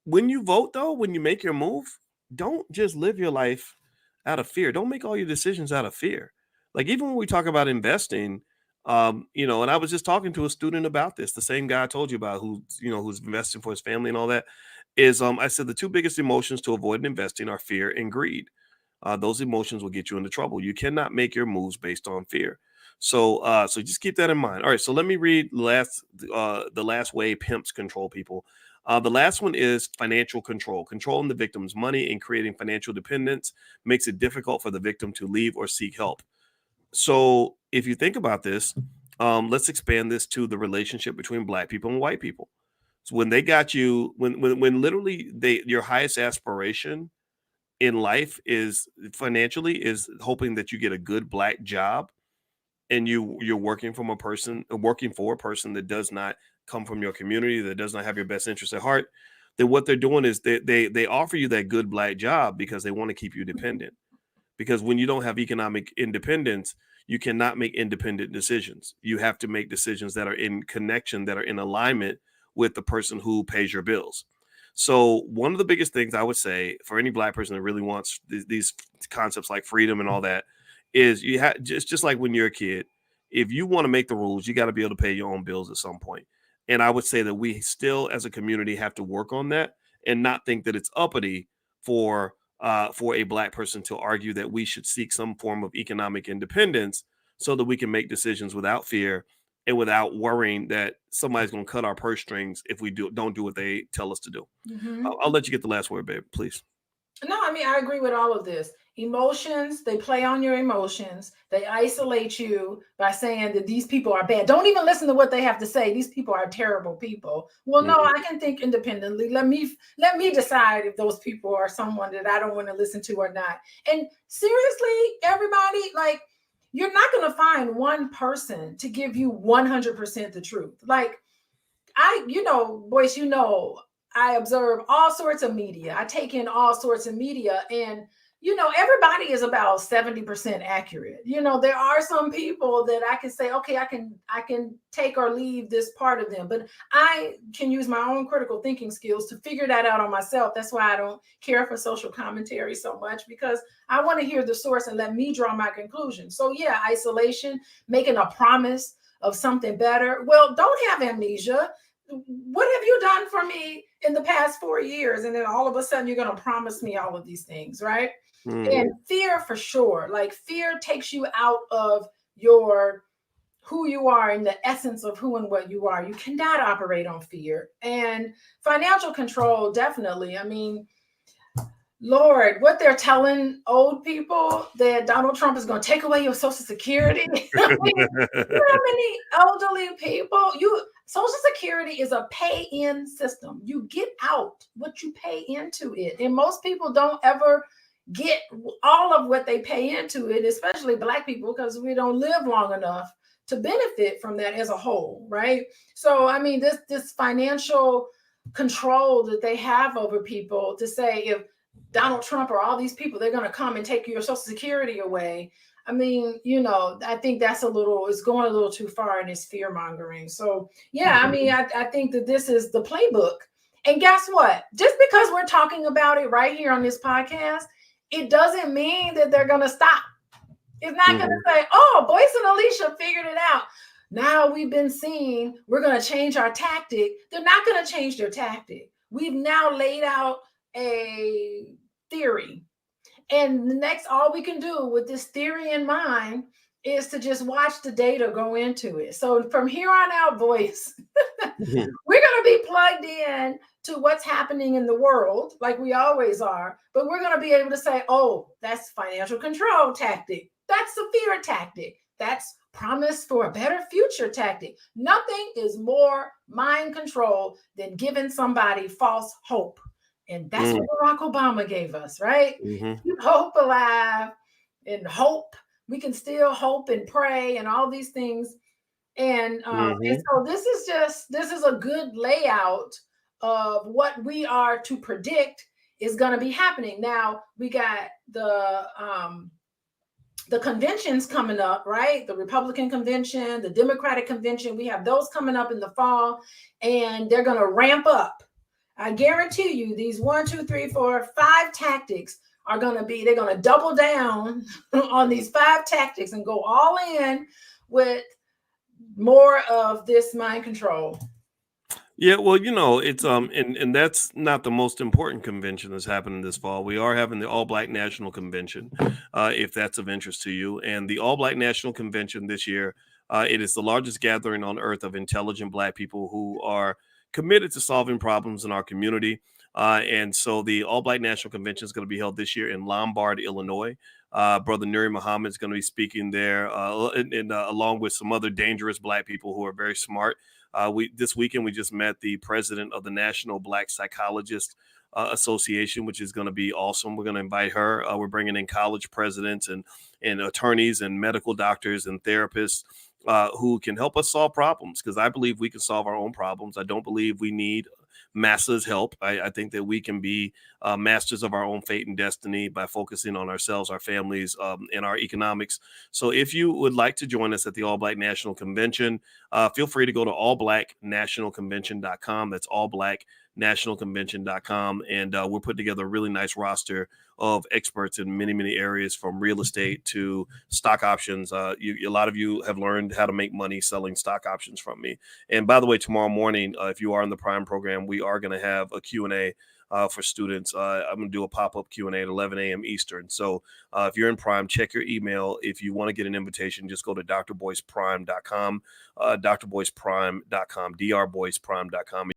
when you vote though, when you make your move, don't just live your life out of fear. Don't make all your decisions out of fear. Like even when we talk about investing, and I was just talking to a student about this, the same guy I told you about who's investing for his family and all that, is I said the two biggest emotions to avoid in investing are fear and greed. Those emotions will get you into trouble. You cannot make your moves based on fear. So just keep that in mind. All right, so let me read the last way pimps control people. The last one is financial control. Controlling the victim's money and creating financial dependence makes it difficult for the victim to leave or seek help. So if you think about this, let's expand this to the relationship between black people and white people. So when they got you, when literally your highest aspiration in life is financially is hoping that you get a good black job, and you're working for a person that does not come from your community, that does not have your best interest at heart, then what they're doing is they offer you that good black job because they want to keep you dependent. Because when you don't have economic independence, you cannot make independent decisions. You have to make decisions that are in connection, that are in alignment with the person who pays your bills. So one of the biggest things I would say for any black person that really wants these concepts like freedom and all that is you have just like when you're a kid, if you want to make the rules, you got to be able to pay your own bills at some point. And I would say that we still, as a community, have to work on that and not think that it's uppity for a black person to argue that we should seek some form of economic independence so that we can make decisions without fear and without worrying that somebody's going to cut our purse strings if we don't do what they tell us to do. I'll let you get the last word, babe, please. No, I mean, I agree with all of this. Emotions, they play on your emotions. They isolate you by saying that these people are bad. Don't even listen to what they have to say. These people are terrible people. Well, no, Mhm. I can think independently. Let me decide if those people are someone that I don't want to listen to or not. And seriously, everybody, like, you're not going to find one person to give you 100% the truth. Like, Boyce, I observe all sorts of media. I take in all sorts of media, and everybody is about 70% accurate. There are some people that I can say, okay, I can take or leave this part of them, but I can use my own critical thinking skills to figure that out on myself. That's why I don't care for social commentary so much, because I want to hear the source and let me draw my conclusion. So yeah, isolation, making a promise of something better. Well, don't have amnesia. What have you done for me in the past 4 years? And then all of a sudden you're going to promise me all of these things, right? And Mhm. fear, for sure. Like, fear takes you out of your who you are and the essence of who and what you are. You cannot operate on fear. And financial control, definitely. I mean, Lord, what they're telling old people that Donald Trump is going to take away your Social Security. I mean, you know how many elderly people? Social Security is a pay-in system. You get out what you pay into it, and most people don't ever get all of what they pay into it, especially Black people, because we don't live long enough to benefit from that as a whole, right? So, I mean, this financial control that they have over people, to say if Donald Trump or all these people, they're going to come and take your Social Security away. I mean, I think it's going a little too far in this fear mongering. So, yeah, I mean, I think that this is the playbook. And guess what? Just because we're talking about it right here on this podcast, it doesn't mean that they're going to stop. It's not going Mhm. to say, oh, Boyce and Alicia figured it out. Now we've been seeing, we're going to change our tactic. They're not going to change their tactic. We've now laid out a theory. And the next, all we can do with this theory in mind is to just watch the data go into it. So from here on out, Boyce, Mhm. we're going to be plugged in to what's happening in the world, like we always are, but we're going to be able to say, oh, that's financial control tactic. That's the fear tactic. That's promise for a better future tactic. Nothing is more mind control than giving somebody false hope. And that's what Mhm. Barack Obama gave us, right? Mhm. Keep hope alive, and hope. We can still hope and pray and all these things. And Mhm. so this is a good layout of what we are to predict is going to be happening. Now we got the conventions coming up, right? The Republican convention, the Democratic convention. We have those coming up in the fall, and they're going to ramp up. I guarantee you these 1, 2, 3, 4, 5 tactics are going to be, they're going to double down on these 5 tactics and go all in with more of this mind control. Yeah, well, it's and that's not the most important convention that's happening this fall. We are having the All Black National Convention, if that's of interest to you. And the All Black National Convention this year, it is the largest gathering on earth of intelligent Black people who are committed to solving problems in our community. And so the All Black National Convention is going to be held this year in Lombard, Illinois. Brother Nuri Muhammad is going to be speaking there, along with some other dangerous Black people who are very smart. We This weekend we just met the president of the National Black Psychologist Association, which is going to be awesome. We're going to invite her. We're bringing in college presidents and attorneys and medical doctors and therapists who can help us solve problems, because I believe we can solve our own problems. I don't believe we need masses help. I think that we can be masters of our own fate and destiny by focusing on ourselves, our families, and our economics. So if you would like to join us at the All Black National Convention, feel free to go to allblacknationalconvention.com. That's allblacknationalconvention.com. And we're putting together a really nice roster of experts in many, many areas, from real estate to stock options. A lot of you have learned how to make money selling stock options from me. And by the way, tomorrow morning, if you are in the Prime program, we are going to have a Q&A for students. I'm going to do a pop-up Q&A at 11 a.m. Eastern. So if you're in Prime, check your email. If you want to get an invitation, just go to drboyceprime.com, drboyceprime.com, drboyceprime.com.